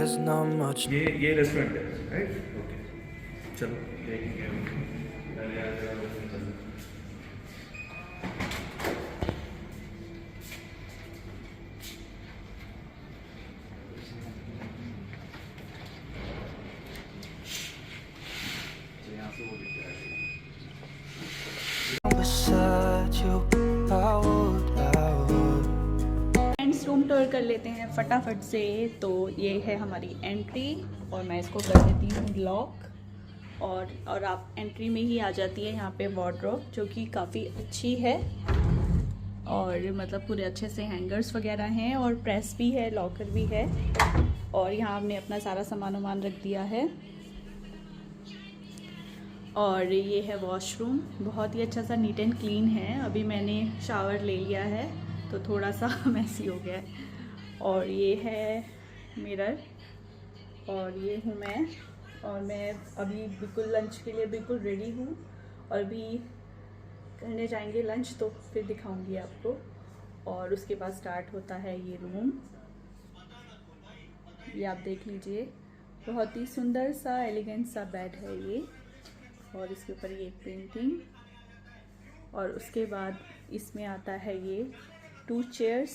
ये रेस्टोरेंट है, right? Okay, चलो देखेंगे। फ्रेंड्स रूम टूर कर लेते हैं फटाफट से। तो ये है हमारी एंट्री और मैं इसको कर देती हूँ लॉक और आप एंट्री में ही आ जाती है यहाँ पे वार्डरोब, जो कि काफ़ी अच्छी है और मतलब पूरे अच्छे से हैंगर्स वगैरह हैं और प्रेस भी है, लॉकर भी है और यहाँ हमने अपना सारा सामान वामान रख दिया है। और ये है वॉशरूम, बहुत ही अच्छा सा नीट एंड क्लीन है। अभी मैंने शावर ले लिया है तो थोड़ा सा मैसी हो गया है। और ये है मिरर और ये हूँ मैं, और मैं अभी बिल्कुल लंच के लिए बिल्कुल रेडी हूँ और अभी करने जाएंगे लंच, तो फिर दिखाऊंगी आपको। और उसके बाद स्टार्ट होता है ये रूम, ये आप देख लीजिए, बहुत ही सुंदर सा एलिगेंट सा बेड है ये। और इसके ऊपर ये एक पेंटिंग और उसके बाद इसमें आता है ये 2 चेयर्स,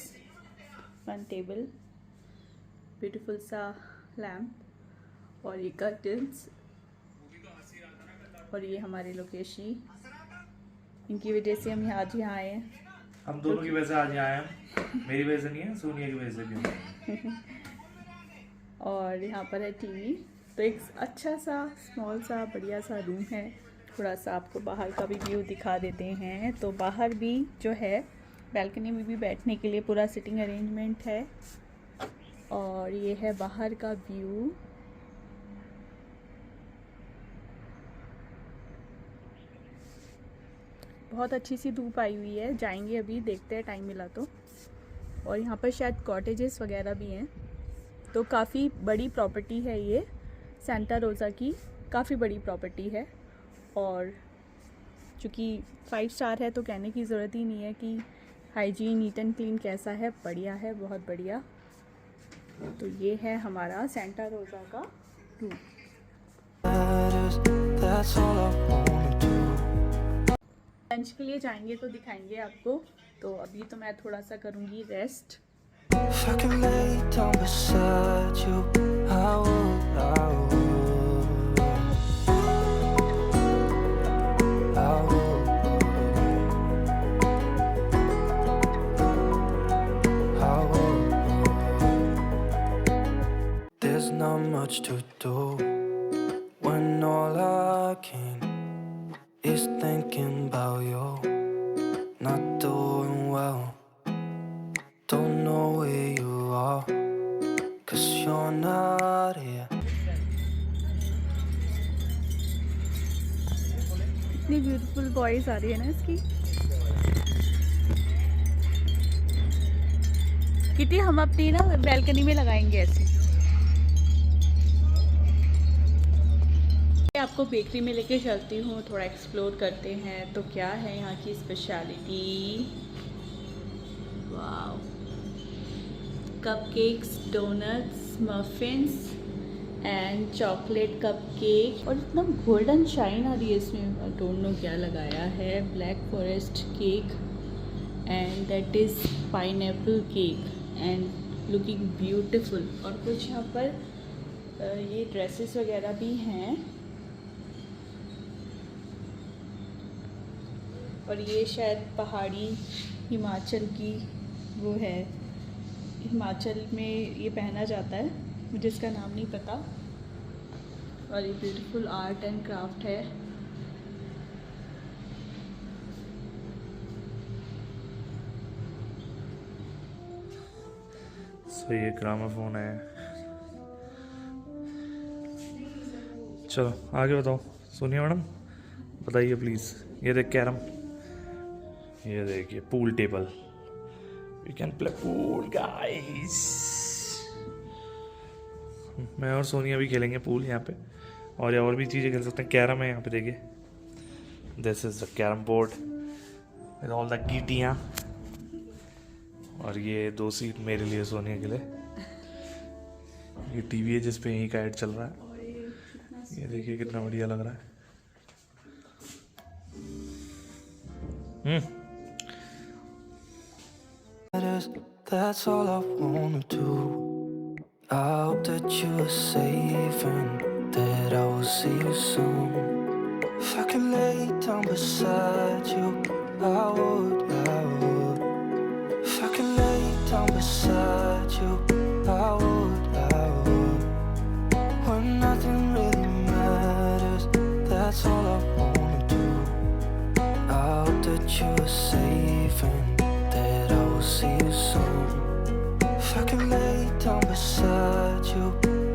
1 टेबल, ब्यूटीफुल सा लैम्प और ये कर्टन्स। और ये हमारे लोकेशी, इनकी वजह से हम आज यहाँ आए हैं। हम दोनों की वजह से आज यहाँ आए हैं, मेरी वजह से नहीं है, सोनिया की वजह से भी। और यहाँ पर है टीवी। तो एक अच्छा सा स्मॉल सा बढ़िया सा रूम है। थोड़ा सा आपको बाहर का भी व्यू दिखा देते हैं। तो बाहर भी जो है बैल्कनी में भी बैठने के लिए पूरा सिटिंग अरेंजमेंट है। और ये है बाहर का व्यू। बहुत अच्छी सी धूप आई हुई है, जाएंगे अभी, देखते हैं टाइम मिला तो। और यहाँ पर शायद कॉटेजेस वगैरह भी हैं। तो काफ़ी बड़ी प्रॉपर्टी है ये, सेंटा रोज़ा की काफ़ी बड़ी प्रॉपर्टी है। और चूँकि 5 स्टार है तो कहने की ज़रूरत ही नहीं है कि हाइजीन नीट एंड क्लीन कैसा है, बढ़िया है, बहुत बढ़िया। तो ये है हमारा सेंटा रोज़ा का रूम। लंच के लिए जाएंगे तो दिखाएंगे आपको। तो अभी तो मैं थोड़ा सा करूँगी rest. If I can lay down beside you, I would, I would, I would, I would. There's not much to do when all I can is thinking about you, not doing well. Don't know where you are, 'cause you're not here. इतनी beautiful voice आ रही है ना इसकी। कितनी हम अपनी ना balcony में लगाएंगे ऐसे। आपको बेकरी में लेके चलती हूँ, थोड़ा एक्सप्लोर करते हैं। तो क्या है यहाँ की speciality? Wow, cupcakes, donuts, muffins and chocolate cupcake. और इतना गोल्डन शाइन आ रही है इसमें, आई डोंट नो क्या लगाया है। Black forest cake and that is pineapple cake and looking beautiful. और कुछ यहाँ पर ये ड्रेसेस वगैरह भी हैं। और ये शायद पहाड़ी हिमाचल की वो है, हिमाचल में ये पहना जाता है, मुझे इसका नाम नहीं पता। और ये ब्यूटीफुल आर्ट एंड क्राफ्ट है। सो ये ग्रामाफोन है। चलो आगे बताओ सोनिया मैडम, बताइए प्लीज़। ये देख कैरम, ये देखिए pool table, we can play pool guys. मैं और सोनिया भी खेलेंगे पूल यहाँ पे, और भी चीज़ें खेल सकते हैं। कैरम है यहाँ पे, देखिए this is the carrom board with all the गीटियाँ। और ये 2 सीट मेरे लिए, सोनिया के लिए। ये टीवी है जिस पे यहीं का ऐड चल रहा है। और ये कितना ये देखिए कितना बढ़िया लग रहा है। That's all I wanna do. I hope that you're safe and that I will see you soon. If I could lay down beside you, I would, I would. If I could lay down beside you, I would, I would. When nothing really matters, that's all I wanna do. I hope that you're safe and that I will see you soon. If I could lay down beside you,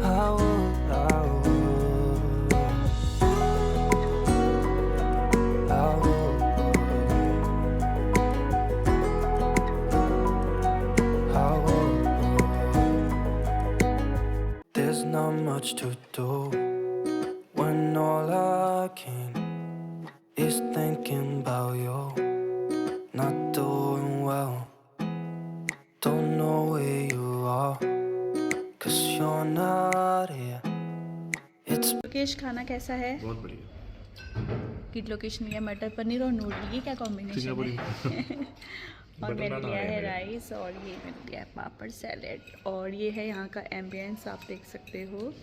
I would, I would. I would. I would. There's not much to do when all I can is thinking about you. Not doing well. Don't know where you are, 'cause you're not here. It's Lokesh खाना कैसा है? बहुत बढ़िया। Kit Lokesh लिया मटर पनीर और noodle, ये क्या कॉम्बिनेशन है? और मैंने लिया है राइस और ये मैंने लिया है पापड़ सैलेड। और ये है यहाँ का एम्बियंस, आप देख सकते हो।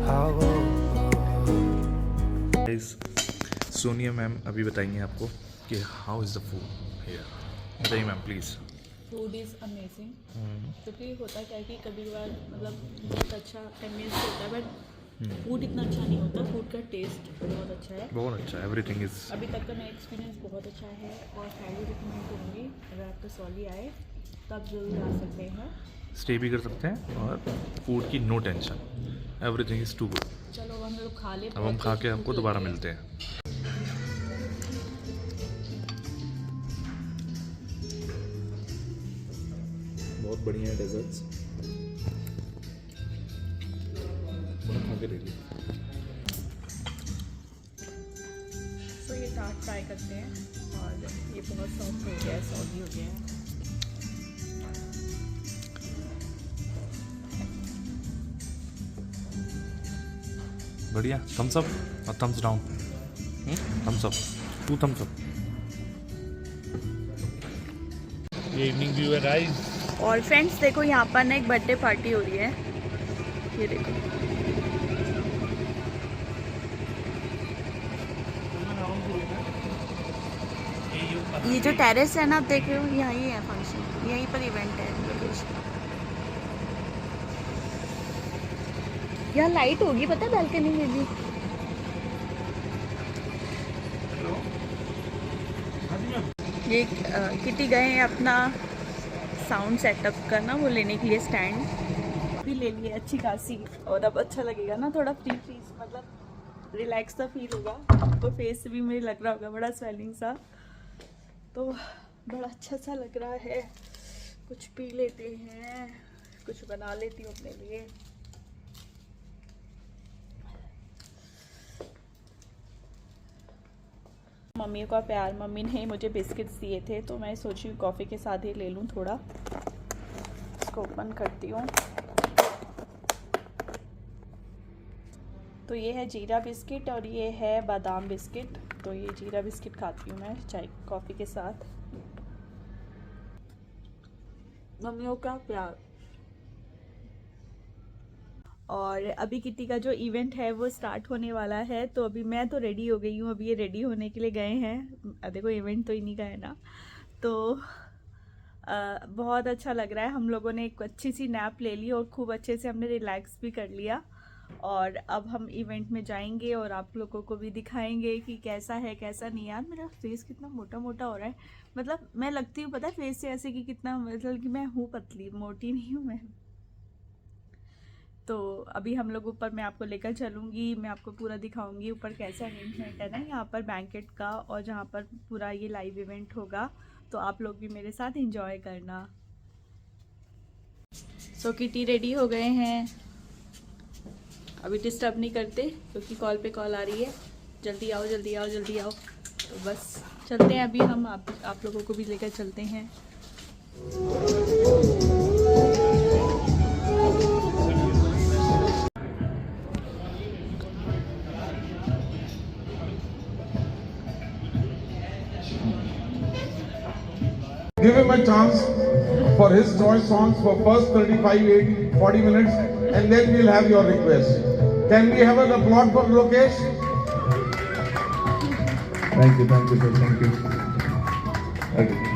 I would. सोनिया मैम अभी बताएंगे आपको कि how is the food here. बताइए ma'am please. Food is amazing. क्योंकि होता क्या है कि कभी बार मतलब बहुत अच्छा एम्बियंस होता है बट फूड इतना अच्छा नहीं होता। फूड का टेस्ट बहुत अच्छा है, बहुत अच्छा, एवरीथिंग इज अभी तक का मेरा एक्सपीरियंस बहुत अच्छा है और हाईली रिकमेंड करूँगी। अगर आप कसौली आए तो आप ज़रूर आ सकते हैं, स्टे भी कर सकते हैं और फूड की no tension, everything is too good. चलो अब हम लोग खा ले। अब हम खा के आपको दोबारा मिलते हैं। बहुत बढ़िया है डेजर्ट्स, बड़ा खा के देखिए। तो ये टार्ट ट्राई करते हैं और ये बहुत सॉफ्ट हो गया है, सॉगी हो गया है। बढ़िया। थम्स अप और thumbs down. Thumbs up, 2 thumbs up. ये इवनिंग व्यू है गाइस। और फ्रेंड्स देखो यहाँ पर ना एक बर्थडे पार्टी हो रही है, ये देखो। ये जो टेरेस है ना, आप देख रहे हो, यहीं है फंक्शन, यहीं पर इवेंट है लोकेशन। यहाँ लाइट होगी पता है बालकनी में भी। ये किटी गए हैं अपना साउंड सेटअप का ना वो लेने के लिए, स्टैंड भी ले लिए अच्छी खासी। और अब अच्छा लगेगा ना, थोड़ा फ्री फ्री मतलब रिलैक्स सा फील होगा। आपको फेस से भी मुझे लग रहा होगा बड़ा स्वेलिंग सा, तो बड़ा अच्छा सा लग रहा है। कुछ पी लेते हैं, कुछ बना लेती हूँ अपने लिए। मम्मी का प्यार, मम्मी ने मुझे बिस्किट्स दिए थे तो मैं सोची कॉफ़ी के साथ ही ले लूँ थोड़ा। इसको ओपन करती हूँ। तो ये है जीरा बिस्किट और ये है बादाम बिस्किट। तो ये जीरा बिस्किट खाती हूँ मैं चाय कॉफ़ी के साथ। मम्मियों का प्यार। और अभी किटी का जो इवेंट है वो स्टार्ट होने वाला है, तो अभी मैं तो रेडी हो गई हूँ। अभी ये रेडी होने के लिए गए हैं। देखो इवेंट तो इन्हीं का है ना, तो बहुत अच्छा लग रहा है। हम लोगों ने एक अच्छी सी नैप ले ली और खूब अच्छे से हमने रिलैक्स भी कर लिया। और अब हम इवेंट में जाएंगे और आप लोगों को भी दिखाएंगे कि कैसा है कैसा नहीं। यार मेरा फेस कितना मोटा मोटा हो रहा है, मतलब मैं लगती हूँ पता है फेस से ऐसे कि कितना, मतलब कि मैं हूँ पतली, मोटी नहीं हूँ मैं। तो अभी हम लोग ऊपर, मैं आपको लेकर चलूँगी, मैं आपको पूरा दिखाऊंगी ऊपर कैसा अरेंजमेंट है ना यहाँ पर बैंकेट का, और जहाँ पर पूरा ये लाइव इवेंट होगा। तो आप लोग भी मेरे साथ एंजॉय करना। सो किटी रेडी हो गए हैं, अभी डिस्टर्ब नहीं करते क्योंकि कॉल पे कॉल आ रही है, जल्दी आओ जल्दी आओ जल्दी आओ। तो बस चलते हैं अभी हम, आप लोगों को भी लेकर चलते हैं। Give him a chance for his choice songs for first 40 minutes, and then we'll have your request. Can we have an applaud for Lokesh? Thank you, sir. Thank you. Okay.